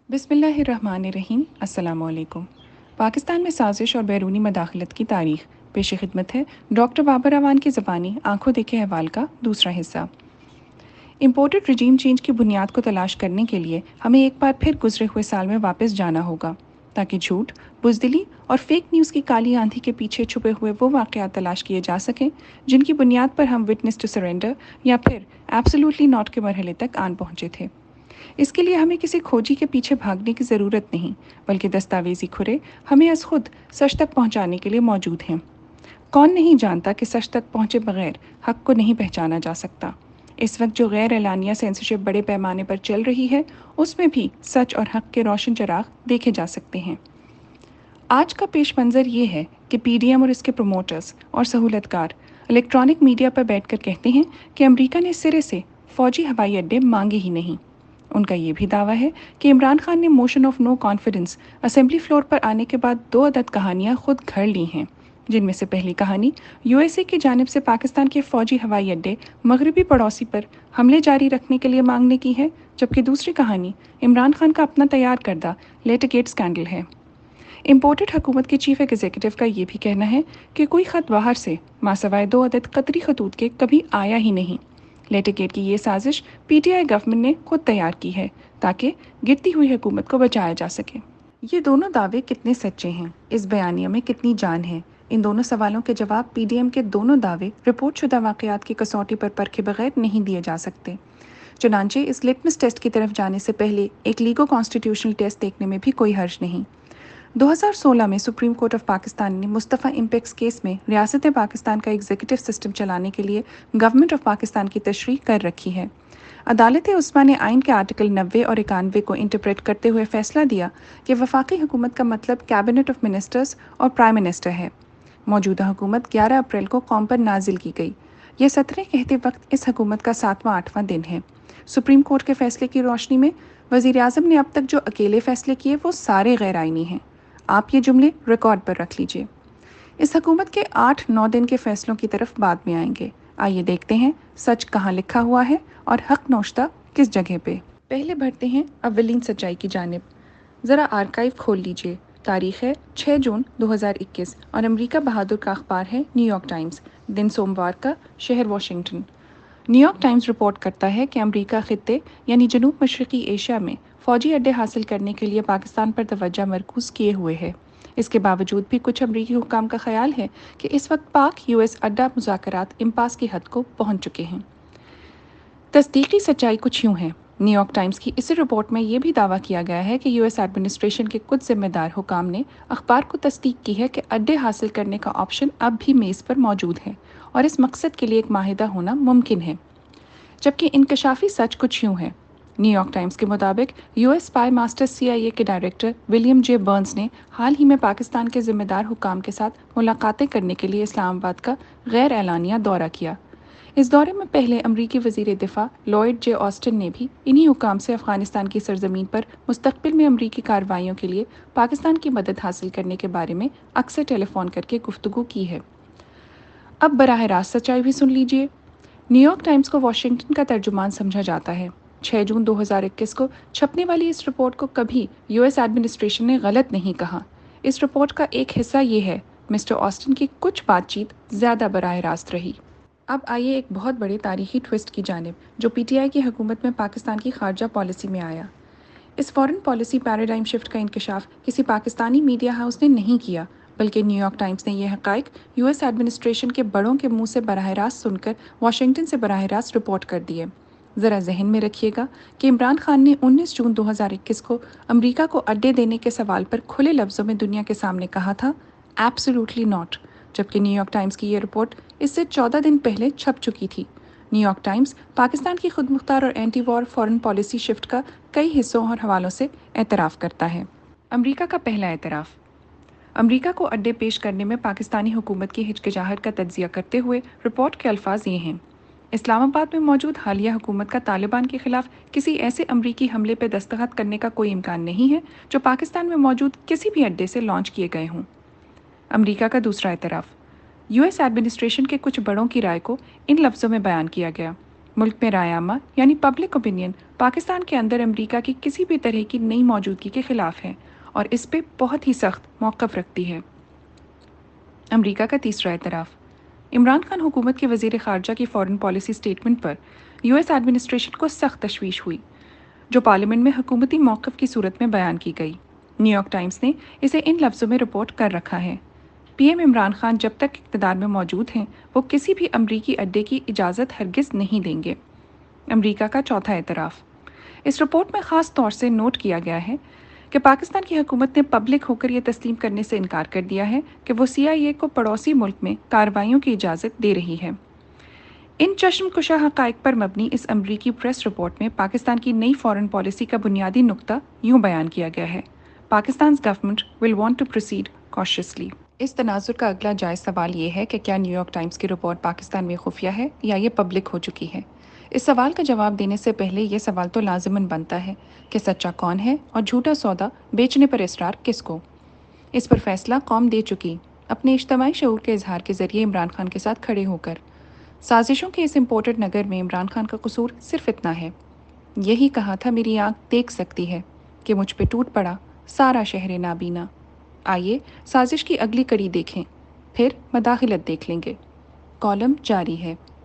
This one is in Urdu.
بسم اللہ الرحمن الرحیم۔ السلام علیکم۔ پاکستان میں سازش اور بیرونی مداخلت کی تاریخ پیش خدمت ہے ڈاکٹر بابر اعوان کی زبانی آنکھوں دیکھے احوال کا دوسرا حصہ۔ امپورٹڈ رجیم چینج کی بنیاد کو تلاش کرنے کے لیے ہمیں ایک بار پھر گزرے ہوئے سال میں واپس جانا ہوگا تاکہ جھوٹ، بزدلی اور فیک نیوز کی کالی آندھی کے پیچھے چھپے ہوئے وہ واقعات تلاش کیے جا سکیں جن کی بنیاد پر ہم وٹنس ٹو سرنڈر یا پھر ایبسولوٹلی ناٹ کے مرحلے تک آن پہنچے تھے۔ اس کے لیے ہمیں کسی کھوجی کے پیچھے بھاگنے کی ضرورت نہیں، بلکہ دستاویزی کھرے ہمیں از خود سچ تک پہنچانے کے لیے موجود ہیں۔ کون نہیں جانتا کہ سچ تک پہنچے بغیر حق کو نہیں پہچانا جا سکتا۔ اس وقت جو غیر اعلانیہ سینسرشپ بڑے پیمانے پر چل رہی ہے، اس میں بھی سچ اور حق کے روشن چراغ دیکھے جا سکتے ہیں۔ آج کا پیش منظر یہ ہے کہ پی ڈی ایم اور اس کے پروموٹرز اور سہولت کار الیکٹرانک میڈیا پر بیٹھ کر کہتے ہیں کہ امریکہ نے سرے سے فوجی ہوائی اڈے مانگے ہی نہیں۔ ان کا یہ بھی دعویٰ ہے کہ عمران خان نے motion of no confidence assembly floor پر آنے کے بعد 2 عدد کہانیاں خود گھڑ لی ہیں، جن میں سے پہلی کہانی یو ایس اے کی جانب سے پاکستان کے فوجی ہوائی اڈے مغربی پڑوسی پر حملے جاری رکھنے کے لیے مانگنے کی ہے، جبکہ دوسری کہانی عمران خان کا اپنا تیار کردہ لیٹر گیٹ اسکینڈل ہے۔ امپورٹڈ حکومت کے چیف ایگزیکٹو کا یہ بھی کہنا ہے کہ کوئی خط باہر سے ماسوائے 2 عدد قطری خطوط کے کبھی آیا ہی نہیں۔ لیٹر گیٹ کی یہ سازش پی ٹی آئی گورنمنٹ نے خود تیار کی ہے تاکہ گرتی ہوئی حکومت کو بچایا جا سکے۔ یہ دونوں دعوے کتنے سچے ہیں، اس بیانیہ میں کتنی جان ہے، ان دونوں سوالوں کے جواب پی ڈی ایم کے دونوں دعوے رپورٹ شدہ واقعات کی کسوٹی پر پرکھے بغیر نہیں دیے جا سکتے۔ چنانچہ اس لٹمس ٹیسٹ کی طرف جانے سے پہلے ایک لیگو کانسٹیٹیوشنل ٹیسٹ دیکھنے میں بھی کوئی حرج نہیں۔ 2016 میں سپریم کورٹ آف پاکستان نے مصطفیٰ امپیکس کیس میں ریاست پاکستان کا ایگزیکٹو سسٹم چلانے کے لیے گورنمنٹ آف پاکستان کی تشریح کر رکھی ہے۔ عدالت عظمیٰ نے آئین کے آرٹیکل 90 اور 91 کو انٹرپریٹ کرتے ہوئے فیصلہ دیا کہ وفاقی حکومت کا مطلب کیبنٹ آف منسٹرز اور پرائم منسٹر ہے۔ موجودہ حکومت 11 اپریل کو قوم پر نازل کی گئی۔ یہ سطریں کہتے وقت اس حکومت کا 7واں 8واں دن ہے۔ سپریم کورٹ کے فیصلے کی روشنی میں وزیر اعظم نے اب تک جو اکیلے فیصلے کیے وہ سارے غیر آئینی ہیں۔ آپ یہ جملے ریکارڈ پر رکھ لیجئے۔ اس حکومت کے 8-9 دن کے فیصلوں کی طرف بعد میں آئیں گے۔ آئیے دیکھتے ہیں سچ کہاں لکھا ہوا ہے اور حق نوشتہ کس جگہ پہ۔ پہلے بڑھتے ہیں اولین سچائی کی جانب۔ ذرا آرکائیو کھول لیجئے۔ تاریخ ہے 6 جون 2021 اور امریکہ بہادر کا اخبار ہے نیو یارک ٹائمز، دن سوموار کا، شہر Washington. New York Times report کرتا ہے کہ امریکہ خطے یعنی جنوب مشرقی ایشیا میں فوجی اڈے حاصل کرنے کے لیے پاکستان پر توجہ مرکوز کیے ہوئے ہے۔ اس کے باوجود بھی کچھ امریکی حکام کا خیال ہے کہ اس وقت پاک یو ایس اڈا مذاکرات امپاس کی حد کو پہنچ چکے ہیں۔ تصدیقی سچائی کچھ یوں ہے۔ نیو یارک ٹائمز کی اسی رپورٹ میں یہ بھی دعویٰ کیا گیا ہے کہ یو ایس ایڈمنسٹریشن کے کچھ ذمہ دار حکام نے اخبار کو تصدیق کی ہے کہ اڈے حاصل کرنے کا آپشن اب بھی میز پر موجود ہے اور اس مقصد کے لیے ایک معاہدہ ہونا ممکن ہے، جبکہ انکشافی سچ کچھ یوں ہے۔ نیو یارک ٹائمز کے مطابق یو ایس اسپائی ماسٹر سی آئی اے کے ڈائریکٹر ولیم جے برنز نے حال ہی میں پاکستان کے ذمہ دار حکام کے ساتھ ملاقاتیں کرنے کے لیے اسلام آباد کا غیر اعلانیہ دورہ کیا۔ اس دورے میں پہلے امریکی وزیر دفاع لوئڈ جے آسٹن نے بھی انہی حکام سے افغانستان کی سرزمین پر مستقبل میں امریکی کارروائیوں کے لیے پاکستان کی مدد حاصل کرنے کے بارے میں اکثر ٹیلی فون کر کے گفتگو کی ہے۔ اب براہ راست سچائی بھی سن لیجئے۔ نیو یارک ٹائمز کو واشنگٹن کا ترجمان سمجھا جاتا ہے۔ 6 جون 2021 کو چھپنے والی اس رپورٹ کو کبھی یو ایس ایڈمنسٹریشن نے غلط نہیں کہا۔ اس رپورٹ کا ایک حصہ یہ ہے، مسٹر آسٹن کی کچھ بات چیت زیادہ براہ راست رہی۔ اب آئیے ایک بہت بڑے تاریخی ٹوسٹ کی جانب جو پی ٹی آئی کی حکومت میں پاکستان کی خارجہ پالیسی میں آیا۔ اس فورن پالیسی پیراڈائم شفٹ کا انکشاف کسی پاکستانی میڈیا ہاؤس نے نہیں کیا، بلکہ نیو یارک ٹائمز نے یہ حقائق یو ایس ایڈمنسٹریشن کے بڑوں کے منہ سے براہ راست سن کر واشنگٹن سے براہ راست رپورٹ کر دیے۔ ذرا ذہن میں رکھیے گا کہ عمران خان نے 19 جون 2021 کو امریکہ کو اڈے دینے کے سوال پر کھلے لفظوں میں دنیا کے سامنے کہا تھا ایبسولوٹلی ناٹ، جبکہ نیو یارک ٹائمز کی یہ رپورٹ اس سے 14 دن پہلے چھپ چکی تھی۔ نیو یارک ٹائمز پاکستان کی خود مختار اور اینٹی وار فورن پالیسی شفٹ کا کئی حصوں اور حوالوں سے اعتراف کرتا ہے۔ امریکہ کا پہلا اعتراف۔ امریکہ کو اڈے پیش کرنے میں پاکستانی حکومت کی ہچکچاہٹ کا تجزیہ کرتے ہوئے رپورٹ کے الفاظ یہ ہیں: اسلام آباد میں موجود حالیہ حکومت کا طالبان کے خلاف کسی ایسے امریکی حملے پہ دستخط کرنے کا کوئی امکان نہیں ہے جو پاکستان میں موجود کسی بھی اڈے سے لانچ کیے گئے ہوں۔ امریکہ کا دوسرا اعتراف۔ یو ایس ایڈمنسٹریشن کے کچھ بڑوں کی رائے کو ان لفظوں میں بیان کیا گیا: ملک میں رائے عامہ یعنی پبلک اوپینین پاکستان کے اندر امریکہ کی کسی بھی طرح کی نئی موجودگی کے خلاف ہے اور اس پہ بہت ہی سخت موقف رکھتی ہے۔ امریکہ کا تیسرا اعتراف۔ عمران خان حکومت کے وزیر خارجہ کی فارن پالیسی سٹیٹمنٹ پر یو ایس ایڈمنسٹریشن کو سخت تشویش ہوئی، جو پارلیمنٹ میں حکومتی موقف کی صورت میں بیان کی گئی۔ نیو یارک ٹائمز نے اسے ان لفظوں میں رپورٹ کر رکھا ہے: پی ایم عمران خان جب تک اقتدار میں موجود ہیں وہ کسی بھی امریکی اڈے کی اجازت ہرگز نہیں دیں گے۔ امریکہ کا چوتھا اعتراف۔ اس رپورٹ میں خاص طور سے نوٹ کیا گیا ہے کہ پاکستان کی حکومت نے پبلک ہو کر یہ تسلیم کرنے سے انکار کر دیا ہے کہ وہ سی آئی اے کو پڑوسی ملک میں کارروائیوں کی اجازت دے رہی ہے۔ ان چشم کشا حقائق پر مبنی اس امریکی پریس رپورٹ میں پاکستان کی نئی فارن پالیسی کا بنیادی نقطہ یوں بیان کیا گیا ہے: پاکستان's government will want to proceed cautiously۔ اس تناظر کا اگلا جائز سوال یہ ہے کہ کیا نیو یارک ٹائمز کی رپورٹ پاکستان میں خفیہ ہے یا یہ پبلک ہو چکی ہے؟ اس سوال کا جواب دینے سے پہلے یہ سوال تو لازماً بنتا ہے کہ سچا کون ہے اور جھوٹا سودا بیچنے پر اصرار کس کو؟ اس پر فیصلہ قوم دے چکی، اپنے اجتماعی شعور کے اظہار کے ذریعے عمران خان کے ساتھ کھڑے ہو کر۔ سازشوں کے اس امپورٹڈ نگر میں عمران خان کا قصور صرف اتنا ہے: یہی کہا تھا میری آنکھ دیکھ سکتی ہے کہ مجھ پہ ٹوٹ پڑا سارا شہر نابینا۔ آئیے سازش کی اگلی کڑی دیکھیں، پھر مداخلت دیکھ لیں گے۔ کالم جاری ہے۔